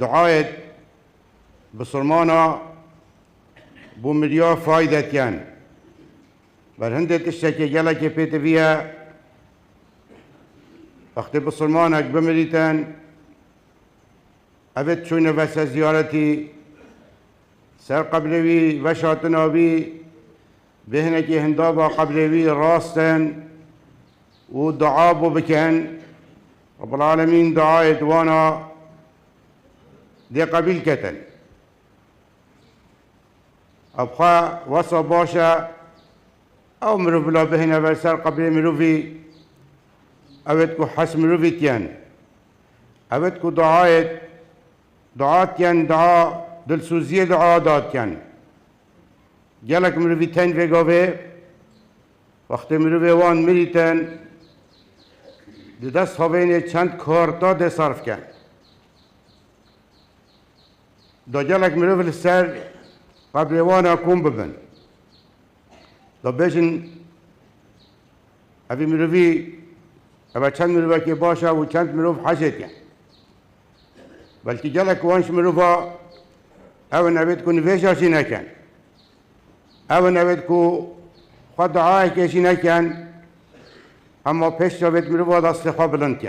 دعایت بسرمانا بو مليار فايدة كان بل هندت تشتكي جلك بيت فيها وقت بسرمانك بمريتان أبد شوينة بس زيارتي سر قبلوي وشاتنا بي بهنكي هندابا قبلوي راستن ودعابو بكن رب العالمين دعايت وانا دي قبيل كتن أبخا وصا باشا أو مروف لا بهنا بسر قبل مروفي أبدكو حس مروفي تيان أبدكو دعاء تيان دعاء دلسوزية دعاء دات تيان جالك مروفي تين في قوة وقت مروفي وان مريتن دست هاوینه چند کارتا ده صرف کن دا جلک مروف سر قبل وانا کن ببن دا بیشن اوی مروفی اوه چند مروفه که باشه و چند مروف حشد کن بلکه جلک وانش مروفا اوه نوید کن ویشاشی نکن اوه نوید که خود دعای کشی نکن اما پیش جاوید مروفا دست خواه بلند کن